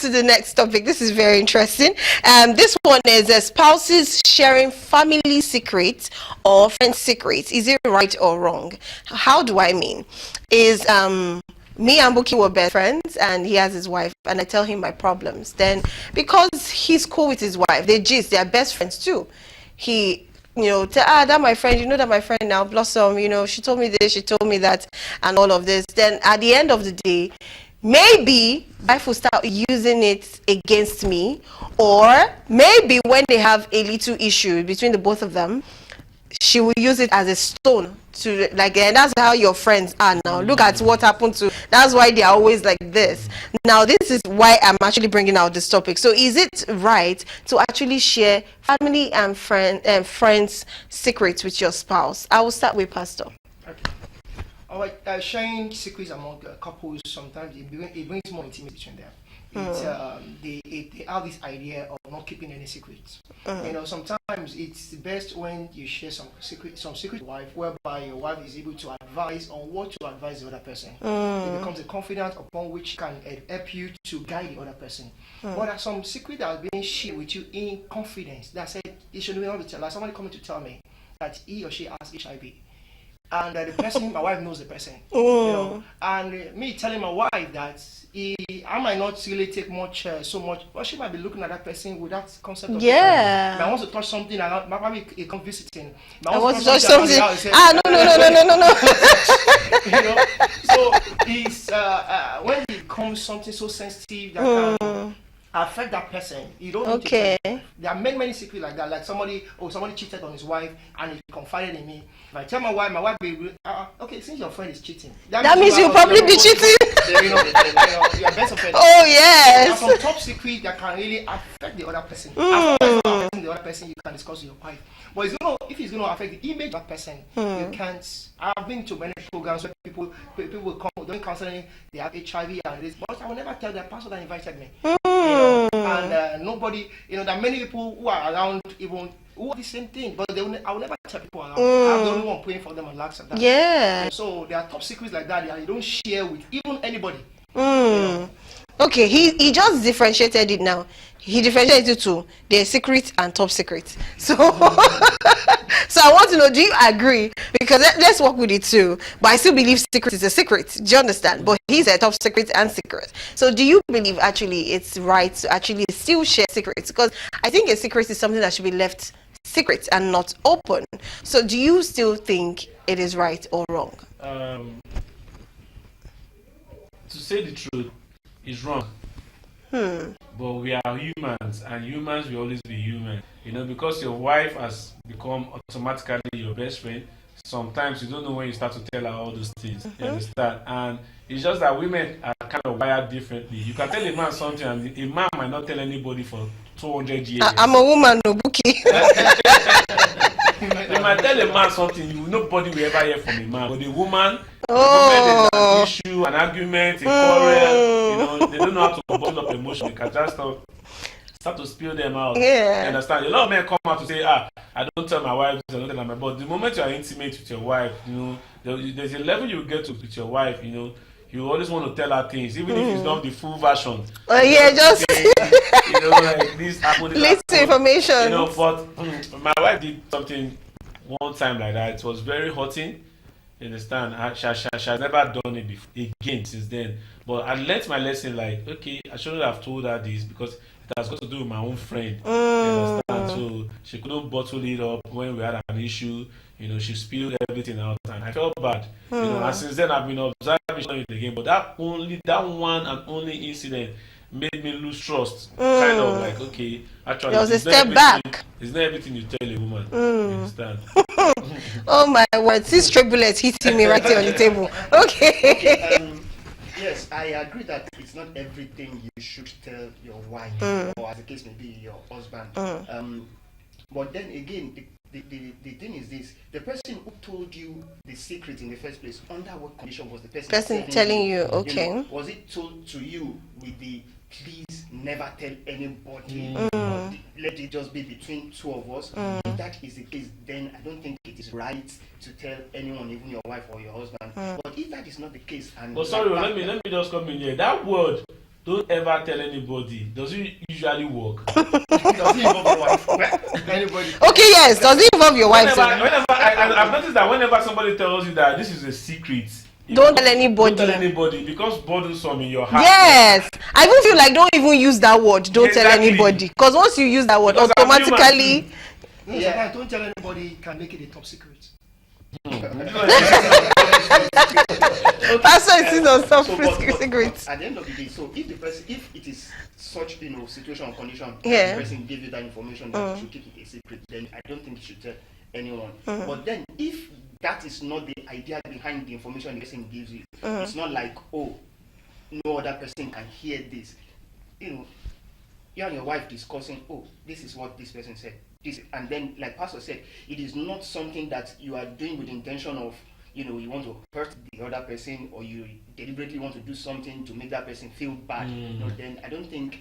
to the next topic. This is very interesting. This one is spouses sharing family secrets or friend secrets. Is it right or wrong? How do I mean? Is me and Buki were best friends, and he has his wife, and I tell him my problems. Then, because he's cool with his wife, they gist, they're best friends too. He, that my friend, that my friend now, Blossom, she told me this, she told me that, and all of this. Then at the end of the day, maybe wife will start using it against me, or maybe when they have a little issue between the both of them, she will use it as a stone to, like, and that's how your friends are now. Look at what happened to, that's why they are always like this. Now, this is why I'm actually bringing out this topic. So is it right to actually share family and friends secrets with your spouse? I will start with Pastor. Okay. All right, sharing secrets among couples, sometimes it brings more intimacy between them. They have this idea of not keeping any secrets. Sometimes it's best when you share some secret with your wife, whereby your wife is able to advise on what to advise the other person. It becomes a confidence upon which can help you to guide the other person. But there are some secrets that are being shared with you in confidence. That said, it should not be told. Like somebody coming to tell me that he or she has HIV. And the person, my wife knows the person. And me telling my wife that I might not really take so much, but she might be looking at that person with that concept of I want to touch something, and probably it comes visiting. I want to touch something. No. So it's when it becomes something so sensitive that can affect that person. You don't need to tell. There are many secrets like that. Like somebody cheated on his wife and he confided in me. If I tell my wife will okay, since your friend is cheating, that means you'll probably be cheating. You are best of friends. Oh yes. There are some top secrets that can really affect the other person. As long as it's not affecting the other person, you can discuss with your wife. But if it's going to affect the image of that person, you can't. I've been to many programs where people will come doing counseling, they have HIV and this, but I will never tell the pastor that invited me. And nobody, there are many people who are around even who are the same thing, but I will never tell people around. I'm the only one praying for them and relax at that. Yeah. So there are top secrets like that you don't share with even anybody. Okay, he just differentiated it now. He differentiated it to the secret and top secret. So, so I want to know, do you agree? Because let's work with it too. But I still believe secret is a secret. Do you understand? But he's a top secret and secret. So do you believe actually it's right to actually still share secrets? Because I think a secret is something that should be left secret and not open. So do you still think it is right or wrong? To say the truth is wrong. But we are humans, and humans will always be human. Because your wife has become automatically your best friend, sometimes you don't know when you start to tell her all those things. You understand? And it's just that women are kind of wired differently. You can tell a man something, and a man might not tell anybody for 200 years. I'm a woman, no bookie. You might tell a man something, nobody will ever hear from a man. But the woman, the moment there's an issue, an argument, a quarrel, they don't know how to bottle up emotion. They can just start to spill them out. Yeah. You understand? A lot of men come out to say, I don't tell my wife this, I don't tell my. But the moment you are intimate with your wife, there's a level you get to with your wife, you always want to tell her things, even if it's not the full version. Oh yeah, just like this happened. Little information. But my wife did something one time like that. It was very hurting. You understand? She has never done it before again since then. But I learnt my lesson. Like, okay, I shouldn't have told her this because it has got to do with my own friend. You understand? So she couldn't bottle it up when we had an issue. She spilled everything out, and I felt bad. And since then I've been observing it again. But that one and only incident made me lose trust. Kind of like, okay, actually, there was a step back. It's not everything you tell a woman. You understand? Oh my word! These stray bullets hitting me right here on the table. Okay. Yes, I agree that it's not everything you should tell your wife, or as the case may be, your husband. But then again, the thing is this: the person who told you the secret in the first place, under what condition was the person telling you? Okay. Was it told to you with the please never tell anybody, let it just be between two of us? If that is the case, then I don't think it is right to tell anyone, even your wife or your husband. But if that is not the case, and sorry, let me just come in here. That word don't ever tell anybody. Does it usually work? Does it involve your wife? Anybody? Okay, yes. Does it involve your wife? Whenever I've noticed that whenever somebody tells you that this is a secret, Don't tell anybody. Don't tell anybody, because burdensome in your heart. Yes, I even feel like don't even use that word. Don't tell Exactly. anybody, because once you use that word, Because I'm automatically. No, Yeah. sometimes don't tell anybody can make it a top secret. Pastor is still on some So, secrets. at the end of the day, so if the person, if it is such situation or condition, Yeah. the person gave you that information that you should keep it a secret, then I don't think you should tell anyone. But then if that is not the idea behind the information the person gives you, it's not like, oh, no other person can hear this. You and your wife discussing, oh, this is what this person said. This, and then, like Pastor said, it is not something that you are doing with the intention of, you want to hurt the other person, or you deliberately want to do something to make that person feel bad. Then I don't think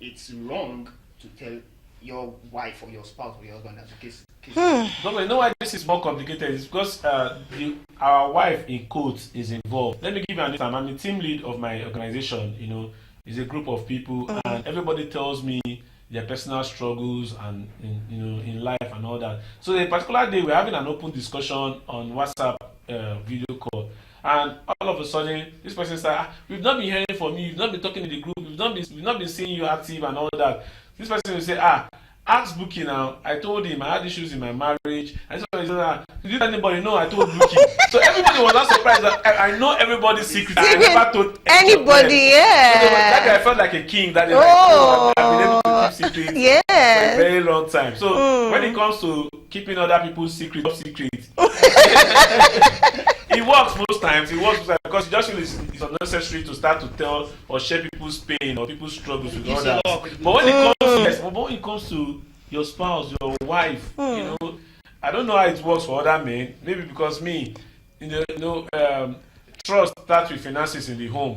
it's wrong to tell your wife or your spouse or your husband, as the case. No, but you know why this is more complicated? It's because our wife, in quotes, is involved. Let me give you an example. I'm the team lead of my organization. It's a group of people, and everybody tells me their personal struggles and in life and all that. So a particular day we're having an open discussion on WhatsApp video call, and all of a sudden this person said, "We've not been hearing from you. You've not been talking in the group. We've not been seeing you active and all that." This person will say, ask Buki now. I told him I had issues in my marriage. And so he said, did you tell anybody? No, I told Buki. So everybody was not surprised that I know everybody's secret. I never told Anybody, So yeah. that day I felt like a king. That day, Oh. I've been able to keep secrets Yes. for a very long time. So when it comes to keeping other people's secrets, it works most times. It works because you just feel it's unnecessary to start to tell or share people's pain or people's struggles with others. But when it comes to your spouse, your wife, I don't know how it works for other men. Maybe because me, trust starts with finances in the home.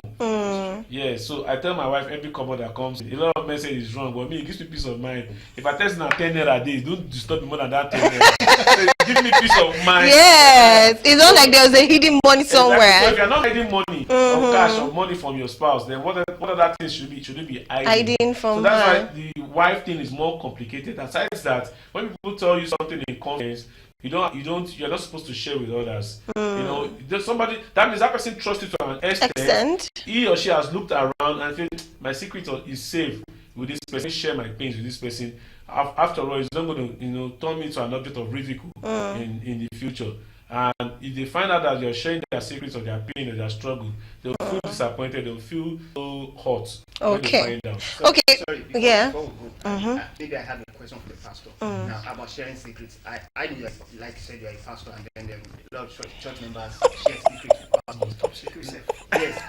Yeah, so I tell my wife every couple that comes in. A lot of men say it's wrong, but me, it gives me peace of mind. If I tell you now 10 naira a day, don't disturb me more than that 10 naira. So give me peace of mind. Yes, it's not like there's a hidden money somewhere. Exactly. So if you're not hiding money or cash or money from your spouse, then what other things should it be hiding? Hiding from so that's her. why the wife thing is more complicated. Aside that, when people tell you something in confidence, you're not supposed to share with others. There's somebody, that means that person trusts you to an extent. He or she has looked around and feel my secret is safe with this person. Share my pains with this person. After all, it's not going to turn me to an object of ridicule in the future. And if they find out that you're sharing their secrets or their pain or their struggle, they'll feel disappointed. They'll feel so hot. Okay. Sorry, Yeah. before we go, maybe I have a question for the pastor. Now, about sharing secrets. I know, like you said, you're a pastor, and then a lot of church members share secrets with pastors. Top secrets. Yes.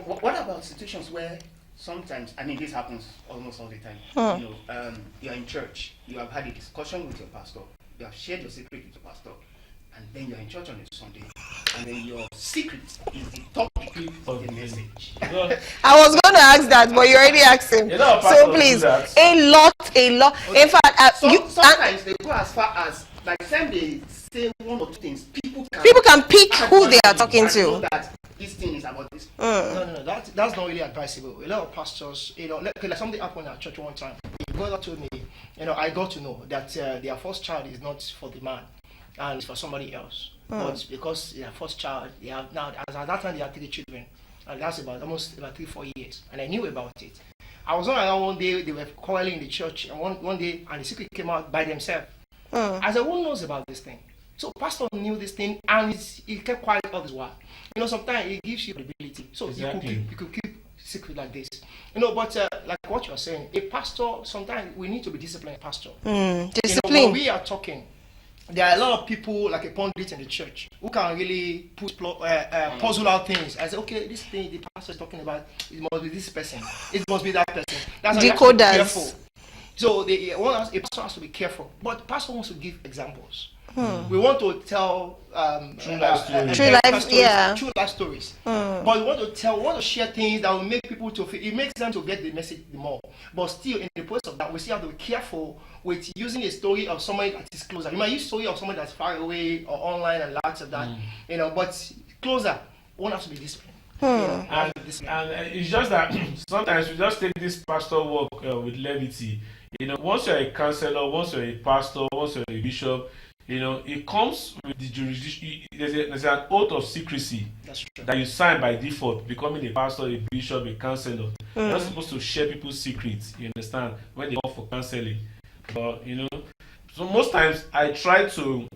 What about situations where sometimes, this happens almost all the time. You're in church, you have had a discussion with your pastor, you have shared your secret with your pastor, and then you're in church on a Sunday, and then your secret is the topic of the message. I was going to ask that, but you already asked him. So please, a lot. Okay. In fact, sometimes they go as far as, by the time they say one or two things, people can pick who they are talking to. That this thing is about this. No, that's not really advisable. A lot of pastors, like something happened at church one time. A brother told me, I got to know that their first child is not for the man, and it's for somebody else. But because their first child, they have now, as at that time they had 3 children, and that's about 3-4 years, and I knew about it. I was on around one day, they were quarreling in the church, and one day, and the secret came out by themselves. I said, who knows about this thing? So pastor knew this thing, and he kept quiet all this while. Sometimes it gives you credibility. So you could keep secret like this. But like what you're saying, a pastor, sometimes we need to be disciplined pastor. Discipline. When we are talking, there are a lot of people like a pundit in the church who can really puzzle out things. I say, okay, this thing the pastor is talking about, it must be this person, it must be that person. That's why you have to be careful. So a pastor has to be careful, but the pastor wants to give examples. We want to tell true life stories. But we want to share things that will make people to feel, it makes them to get the message more. But still, in the process of that, we still have to be careful with using a story of somebody that is closer. You might use a story of somebody that's far away or online and lots of that, but closer, one has to be disciplined. And it's just that sometimes we just take this pastor work with levity. Once you're a counselor, once you're a pastor, once you're a bishop, it comes with the jurisdiction. There's an oath of secrecy that you sign by default, becoming a pastor, a bishop, a counselor. You're not supposed to share people's secrets, you understand, when they come for counseling. But, so most times I try to,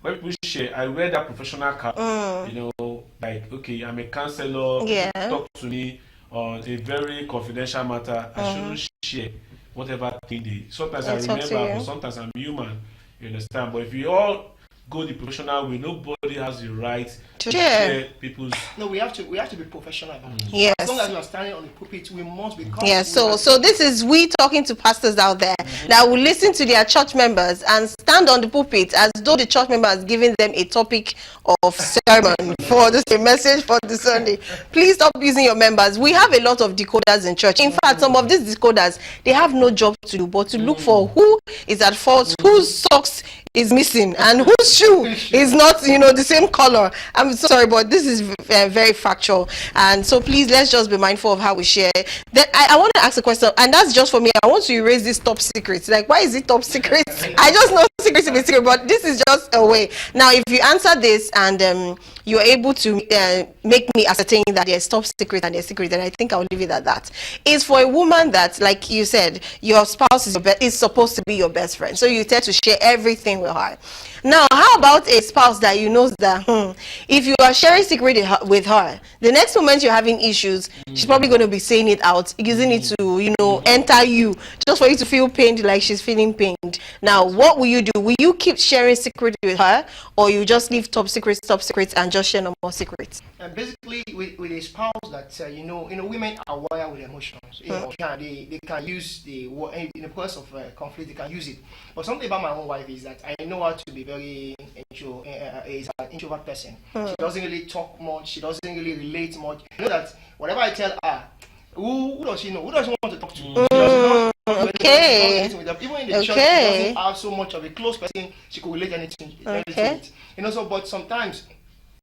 when people share, I wear that professional cap, like, okay, I'm a counselor, talk to me on a very confidential matter. I shouldn't share whatever thing sometimes I remember, but sometimes I'm human, you understand? But if we all go the professional way, nobody has the right to share people's... No, we have to be professional about it. Yes. As long as we are standing on the pulpit, we must be comfortable. Yeah, so this is we talking to pastors out there that will listen to their church members and stand on the pulpit as though the church member is giving them a topic of sermon for this message for the Sunday. Please stop using your members. We have a lot of decoders in church. In fact, some of these decoders, they have no job to do but to look for who is at fault, whose socks is missing, and whose shoe is not, the same color. I'm so sorry, but this is very factual. And so please, let's just be mindful of how we share. Then I want to ask a question, and that's just for me. I want to erase this top secret. Like, why is it top secret? I just know secret to be secret, but this is just a way. Now, if you answer this and you're able to make me ascertain that there's top secret and there's secret, then I think I'll leave it at that. It's for a woman that, like you said, your spouse is supposed to be your best friend. So you tend to share everything with her. Now, how about a spouse that knows that if you are sharing secret with her, the next moment you're having issues, she's probably going to be saying it out, using it to, enter you, just for you to feel pained like she's feeling pained. Now, what will you do? Will you keep sharing secret with her, or you just leave top secrets, and just share no more secrets? And basically, with a spouse that women are wired with emotions. They can use in the course of conflict, they can use it. But something about my own wife is that I know her to be very is an introvert person. She doesn't really talk much. She doesn't really relate much. You know that whatever I tell her, who does she know? Who does she want to talk to? She doesn't know. Okay. Even in the church, she doesn't have so much of a close person she could relate anything to it. But sometimes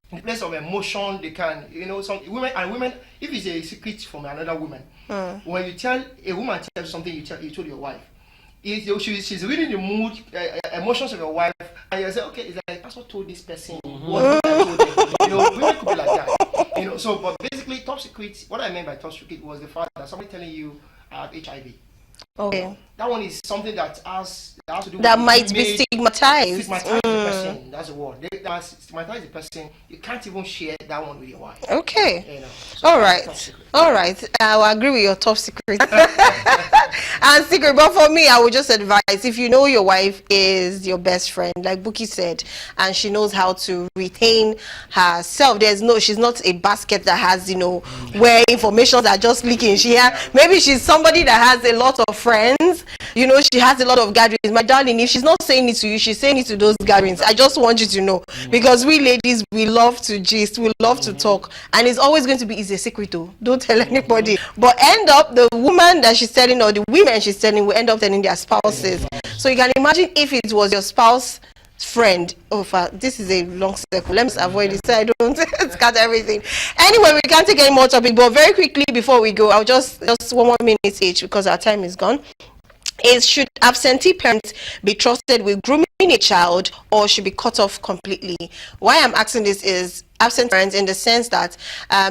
in the place of emotion, they can, some women, if it's a secret from another woman, when you tell a woman something you told your wife, she's reading the mood, emotions of your wife, and you say, okay, it's like Pastor told this person what I told them. Women could be like that. But basically, top secret. What I meant by top secret was the fact that somebody telling you I have HIV. Okay. That one is something that has to do with that might be stigmatized. Stigmatize the person. That's the word. Stigmatize the person. You can't even share that one with your wife. Okay. All right. I will agree with your top secret. And secret, but for me, I would just advise, if you know your wife is your best friend, like Buki said, and she knows how to retain herself. She's not a basket that has, where information are just leaking. Maybe she's somebody that has a lot of friends. She has a lot of gatherings. My darling, if she's not saying it to you, she's saying it to those gatherings. I just want you to know, because we ladies, we love to gist, we love to talk, and it's always going to be, it's a secret though. Don't tell anybody. But end up, the woman that she's telling, or the women she's telling, will end up telling their spouses. So you can imagine if it was your spouse friend. This is a long circle. Let's avoid it so I don't scatter everything. Anyway, we can't take any more topic, but very quickly before we go, I'll just 1 more minute each because our time is gone. Should absentee parents be trusted with grooming a child, or should be cut off completely? Why I'm asking this is absent parents in the sense that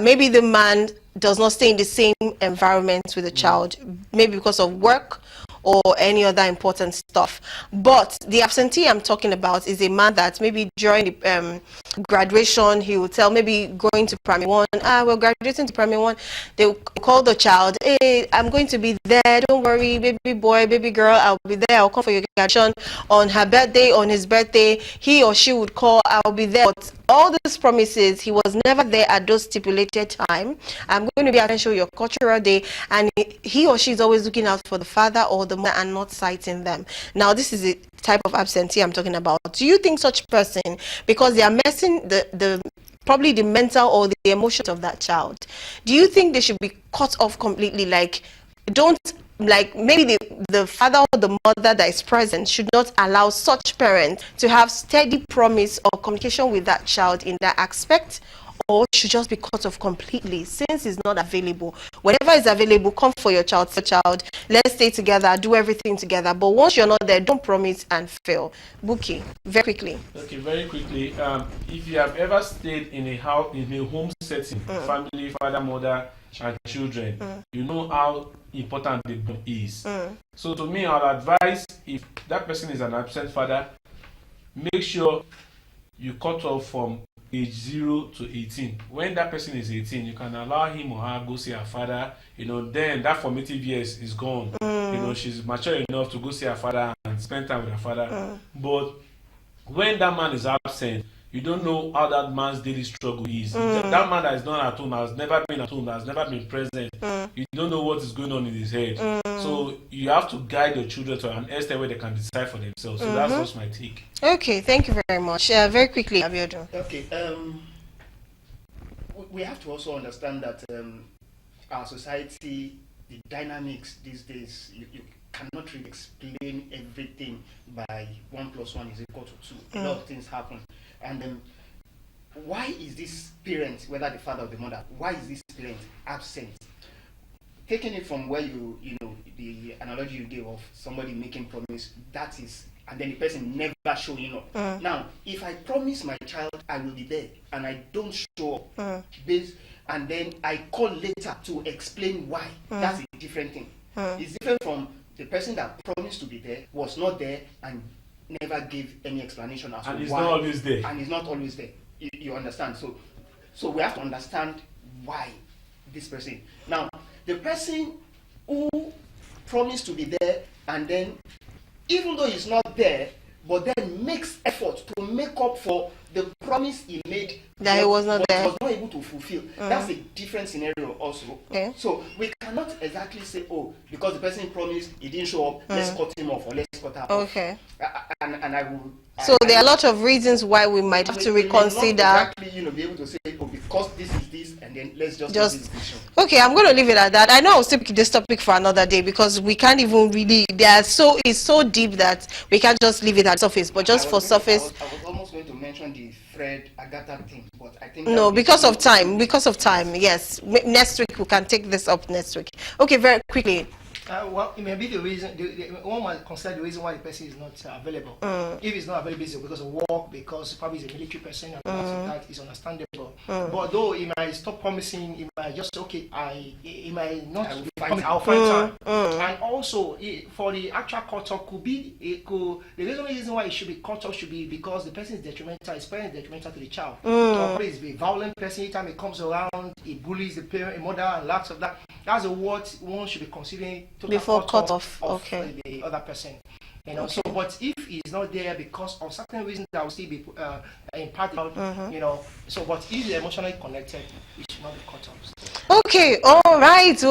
maybe the man does not stay in the same environment with the child, maybe because of work or any other important stuff. But the absentee I'm talking about is a man that maybe during the graduation, he will tell, maybe going to primary 1, we're graduating to primary 1, they will call the child, hey, I'm going to be there, don't worry, baby boy, baby girl, I'll be there, I'll come for your graduation. On her birthday, on his birthday, he or she would call, I'll be there. But all these promises, he was never there at those stipulated time. I'm going to be at your cultural day, and he or she is always looking out for the father or the mother and not citing them. Now, this is the type of absentee I'm talking about. Do you think such person, because they are messing probably the mental or the emotions of that child, do you think they should be cut off completely? Maybe the father or the mother that is present should not allow such parents to have steady promise or communication with that child in that aspect? or it should just be cut off completely since it's not available? Whenever it's available, come for your child, let's stay together, do everything together. But once you're not there, don't promise and fail. Buki, very quickly. Okay, very quickly. If you have ever stayed in a house, in a home setting, family, father, mother, and children, you know how important the bond is. So to me, I'll advise, if that person is an absent father, make sure you cut off from age 0 to 18. When that person is 18, you can allow him or her go see her father. Then that formative years is gone. She's mature enough to go see her father and spend time with her father. But when that man is absent, you don't know how that man's daily struggle is. That man that is not at home, has never been at home, has never been present. You don't know what is going on in his head. So you have to guide your children to an extent where they can decide for themselves. So that's just my take. Okay, thank you very much. Very quickly, Abiodun. Okay, we have to also understand that our society, the dynamics these days, you cannot really explain everything by 1 + 1 is equal to 2. A lot of things happen. And why is this parent, whether the father or the mother, why is this parent absent? Taking it from where the analogy you gave of somebody making promise, that is, and then the person never showing up. Now, if I promise my child I will be there and I don't show up, and then I call later to explain why, that's a different thing. It's different from the person that promised to be there, was not there, and never gave any explanation as to why. And he's not always there. And he's not always there. You understand? So we have to understand why this person. Now, the person who promised to be there and then, even though he's not there, but then makes effort to make up for the promise he made that he was not there, was not able to fulfill. That's a different scenario also. Okay. So we cannot exactly say, oh, because the person promised he didn't show up, let's cut him off or let's cut her off. Okay. And I will. So there are a lot of reasons why we might have to reconsider. Exactly, be able to say, oh, because this is this, and then let's just Just make this decision. Okay, I'm going to leave it at that. I know I'll still pick this topic for another day because we can't even really. It's so deep that we can't just leave it at surface. But just for surface. I was almost going to mention the Fred Agatha thing, but I think no, because of time. Because of time. Yes, next week we can take this up next week. Okay, very quickly. Well, it may be the reason. One might consider the reason why the person is not available. If it's not available, it's because of work, because probably he's a military person, and that is understandable. But though he might stop promising, he might just say, okay, he might not. I'll find time. And also, for the actual cut-off the reason why it should be cut off should be because the person is detrimental. His parent is detrimental to the child. Probably he's a violent person. Anytime he comes around, he bullies the parent, the mother, and lots of that. That's what one should be considering before cut off. Okay. The other person. So but if he's not there because of certain reasons that will still be impacted, so but if you're emotionally connected, it should not be cut off. Okay, all right. We'll